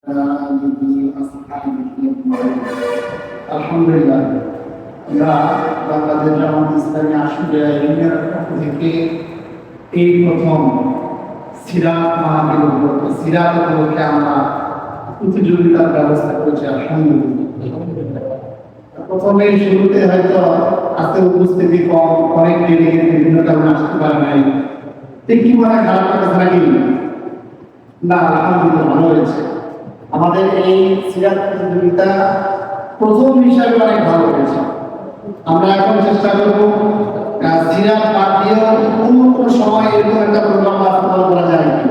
আলহামদুলিল্লাহ আমরা বাংলাদেশ জামাত ইসলামী আশুলিয়া ইউনিয়নের পক্ষ থেকে এই প্রথম সিরাত মাহফিল উপলক্ষে সিরাত উপলক্ষে আমরা প্রতিযোগিতার ব্যবস্থা করেছি। আলহামদুলিল্লাহ প্রথমে শুরুতে হয়তো আজকে উপস্থিতি কম, অনেক দেরি বিভিন্ন কারণে আসতে পারে নাই, ঠিক কি মনে খারাপ কথা নাকি না? আলহামদুলিল্লাহ ভালো হয়েছে। আমাদের এই সিরাত প্রতিযোগিতা প্রথম হিসাবে অনেক ভালো হয়েছে। আমরা এখন চেষ্টা করব সিরাত বাদ দিয়েও অন্য কোনো সময় এরকম একটা প্রোগ্রাম বাস্তবায়ন করা যায় কি।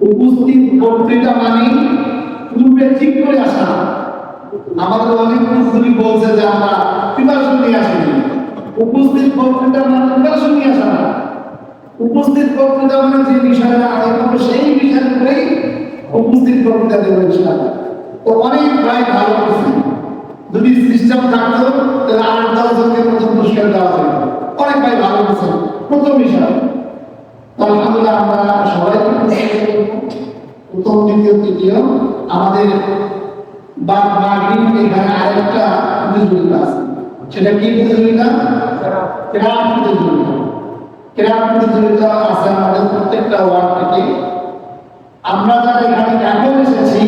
উপস্থিত বক্তৃতা মানে পূর্বে ঠিক করে আসা। আমাদের অনেক প্রস্তুতি বলছে যে আমরা প্রিপারেশন নিয়ে আসিনি। উপস্থিত বক্তৃতা মানে প্রিপারেশন নিয়ে আসা না। উপস্থিত বক্তৃতা মানে যে বিষয়টা আগে করবো সেই বিষয়ের উপরেই উপস্থিত বক্তৃতা দেবো ইনশাআল্লাহ। তো অনেক ভাই ভালো করছে। যদি সিস্টেম থাকতো তাহলে ৮-১০ জনকে প্রথম পুরস্কার দেওয়া যেত। অনেক ভাই ভালো করছে প্রথম বিষয়। তো আলহামদুলিল্লাহ আমরা সবাইকে প্রথম, দ্বিতীয়, তৃতীয় আমাদের এখানে আরেকটা প্রতিযোগিতা আছে। সেটা কি প্রতিযোগিতা? ক্রাফট প্রতিযোগিতা। ক্রাফট প্রতিযোগিতা আছে আমাদের প্রত্যেকটা ওয়ার্ড থেকে। আমরা যারা এখানে এখন এসেছি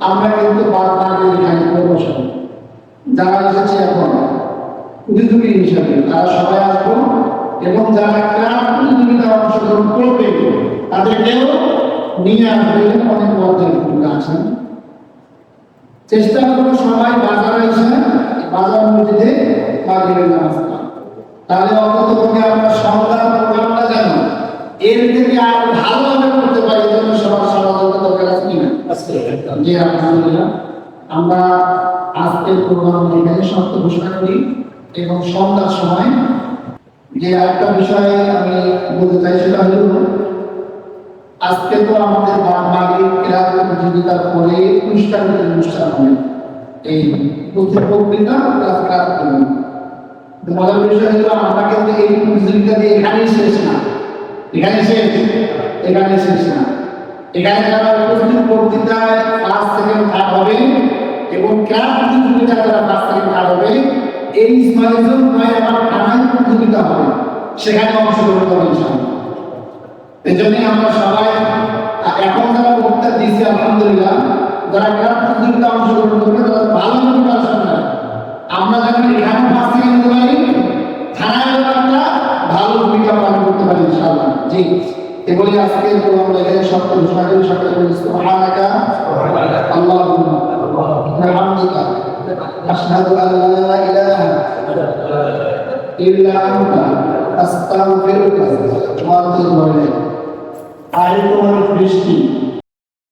আমরা কিন্তু এখানে প্রদর্শন যারা এসেছি এখন প্রতিযোগী হিসাবে তারা সবাই আসবো এবং যারা ক্রাফট প্রতিযোগিতায় অংশগ্রহণ করবে তাদেরকেও নিয়ে আসবে। অনেক পর্যায়ে আছেন, চেষ্টা করবো সবাই বাজারে এসে বাজার মসজিদে মাগরিবের নামাজ পড়া। তাহলে অন্ততপক্ষে আমরা সন্ধ্যার প্রোগ্রামটা যেন এর থেকে আরো ভালোভাবে করতে পারি। এই জন্য সবার সহযোগিতা দরকার আছে কিনা? জি আলহামদুলিল্লাহ। আমরা আজকের প্রোগ্রাম এখানে সমাপ্ত ঘোষণা করি এবং সন্ধ্যার সময় যে একটা বিষয় আমি বলতে চাই সেটা হলো আজকে তো আমাদের মাগরিব কিরাত প্রতিযোগিতার পরে অনুষ্ঠান হয়। এই বক্তৃতা প্লাস কিরাত প্রতিযোগিতা। মজার বিষয় হলো আমরা কিন্তু এই প্রতিযোগিতা দিয়ে এখানেই শেষ না। এখানে শেষ না। এখানে যারা উপস্থিত বক্তৃতায় ফার্স্ট, সেকেন্ড, থার্ড হবে এবং কিরাত প্রতিযোগিতায় যারা ফার্স্ট, সেকেন্ড, থার্ড হবে এই ইসমাইলজন ভাই আমার কানাই প্রতিযোগিতা হবে, সেখানে অংশগ্রহণ করবে ইনশাআল্লাহ। এই জন্যই আমরা সবাই এখন যারা বক্তৃতা দিচ্ছি আলহামদুলিল্লাহ, যারা ক্রাফট প্রতিযোগিতা অংশগ্রহণ করবে তারা ভালো প্রিপারেশন নেয়। আমরা যখন এখানে ফার্স্ট, সেকেন্ড হতে পারি, থানায় আমরা ভালো ভূমিকা পালন করতে পারি ইনশাআল্লাহ। জি এগুলি আজকে আমরা এখানে সত্য ঘোষণা করি। সকলে বলি সুবহানাকা আল্লাহুম্মা ওয়া বিহামদিকা আশহাদু আল্লা ইলাহা ইল্লা আনতা আস্তাগফিরুকা ওয়া আতুবু ইলাইক। আরে তোমার বৃষ্টি